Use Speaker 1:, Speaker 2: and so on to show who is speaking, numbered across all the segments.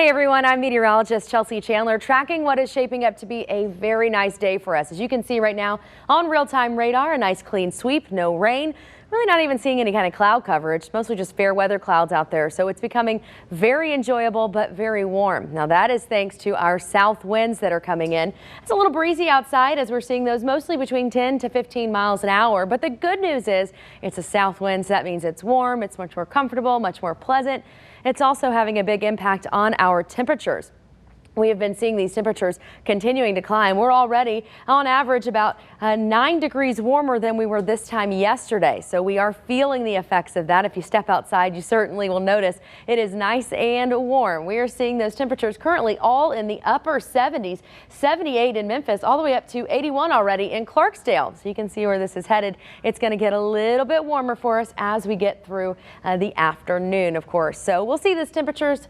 Speaker 1: Hey everyone, I'm meteorologist Chelsea Chandler tracking what is shaping up to be a very nice day for us. As you can see right now on real-time radar, a nice clean sweep, no rain. Really not even seeing any kind of cloud coverage, mostly just fair weather clouds out there. So it's becoming very enjoyable but very warm. Now that is thanks to our south winds that are coming in. It's a little breezy outside as we're seeing those mostly between 10 to 15 miles an hour. But the good news is it's a south wind, so that means it's warm, it's much more comfortable, much more pleasant. It's also having a big impact on our temperatures. We have been seeing these temperatures continuing to climb. We're already on average about 9 degrees warmer than we were this time yesterday. So we are feeling the effects of that. If you step outside, you certainly will notice it is nice and warm. We are seeing those temperatures currently all in the upper 70s, 78 in Memphis, all the way up to 81 already in Clarksdale. So you can see where this is headed. It's going to get a little bit warmer for us as we get through the afternoon, of course. So we'll see these temperatures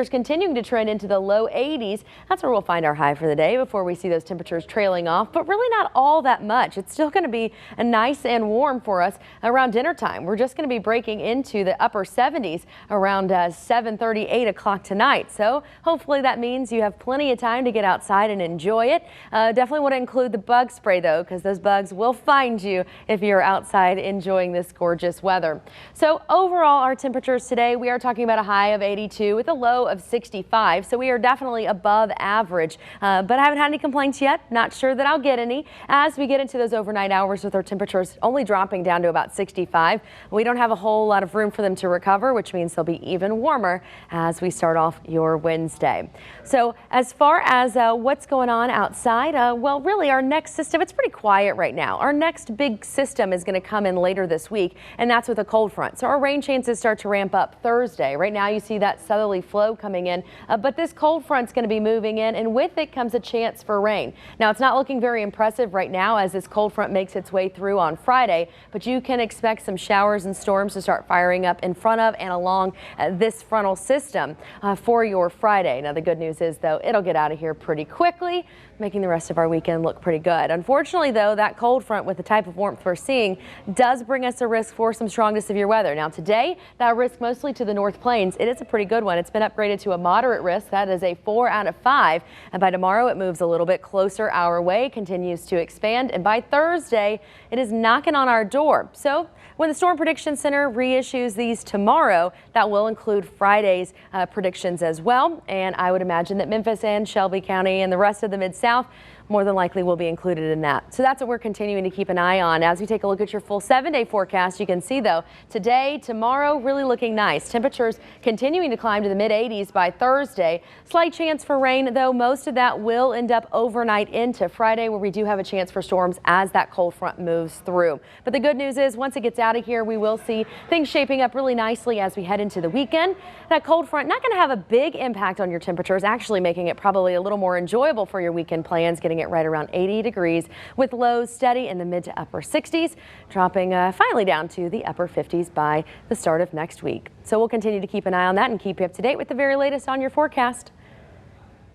Speaker 1: continuing to trend into the low 80s. That's where we'll find our high for the day before we see those temperatures trailing off, but really not all that much. It's still going to be a nice and warm for us around dinner time. We're just going to be breaking into the upper 70s around 7:30, 8 o'clock tonight. So hopefully that means you have plenty of time to get outside and enjoy it. Definitely want to include the bug spray though, because those bugs will find you if you're outside enjoying this gorgeous weather. So overall, our temperatures today, we are talking about a high of 82 with a low of 65. So we are definitely above average, but I haven't had any complaints yet. Not sure that I'll get any as we get into those overnight hours with our temperatures only dropping down to about 65. We don't have a whole lot of room for them to recover, which means they'll be even warmer as we start off your Wednesday. So as far as what's going on outside, well, really our next system, it's pretty quiet right now. Our next big system is going to come in later this week, and that's with a cold front. So our rain chances start to ramp up Thursday. Right now you see that southerly flow coming in, but this cold front is going to be moving in, and with it comes a chance for rain. Now it's not looking very impressive right now as this cold front makes its way through on Friday, but you can expect some showers and storms to start firing up in front of and along this frontal system for your Friday. Now the good news is though, it'll get out of here pretty quickly, making the rest of our weekend look pretty good. Unfortunately though, that cold front with the type of warmth we're seeing does bring us a risk for some strong to severe weather. Now today, that risk mostly to the North Plains. It is a pretty good one. It's been upgraded to a moderate risk. That is a 4 out of 5. And by tomorrow, it moves a little bit closer our way, continues to expand. And by Thursday, it is knocking on our door. So when the Storm Prediction Center reissues these tomorrow, that will include Friday's predictions as well. And I would imagine that Memphis and Shelby County and the rest of the Mid-South more than likely will be included in that. So that's what we're continuing to keep an eye on. As we take a look at your full 7-day forecast, you can see though, today, tomorrow, really looking nice. Temperatures continuing to climb to the mid-80s by Thursday. Slight chance for rain, though most of that will end up overnight into Friday, where we do have a chance for storms as that cold front moves through. But the good news is once it gets out of here, we will see things shaping up really nicely as we head into the weekend. That cold front not going to have a big impact on your temperatures, actually making it probably a little more enjoyable for your weekend plans, getting it right around 80 degrees with lows steady in the mid to upper 60s, dropping finally down to the upper 50s by the start of next week. So we'll continue to keep an eye on that and keep you up to date with the very latest on your forecast.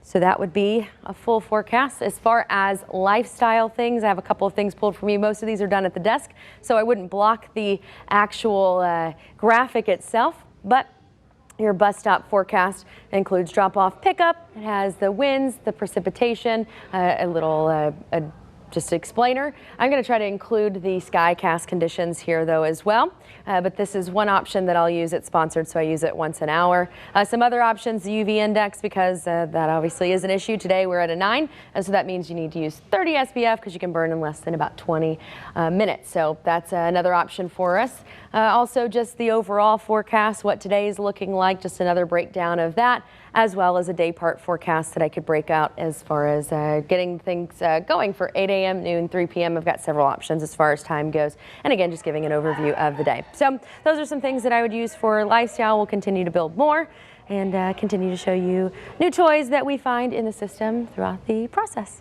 Speaker 1: So that would be a full forecast. As far as lifestyle things, I have a couple of things pulled from you. Most of these are done at the desk, so I wouldn't block the actual graphic itself, but your bus stop forecast includes drop-off pickup. It has the winds, the precipitation, a little just explainer. I'm going to try to include the skycast conditions here though as well, but this is one option that I'll use. It's sponsored, so I use it once an hour. Some other options, the UV index, because that obviously is an issue. Today we're at a 9, and so that means you need to use 30 SPF because you can burn in less than about 20 minutes. So that's another option for us. Also just the overall forecast, what today is looking like, just another breakdown of that, as well as a day part forecast that I could break out as far as getting things going for 8 a.m., noon, 3 p.m. I've got several options as far as time goes. And again, just giving an overview of the day. So those are some things that I would use for lifestyle. We'll continue to build more and continue to show you new toys that we find in the system throughout the process.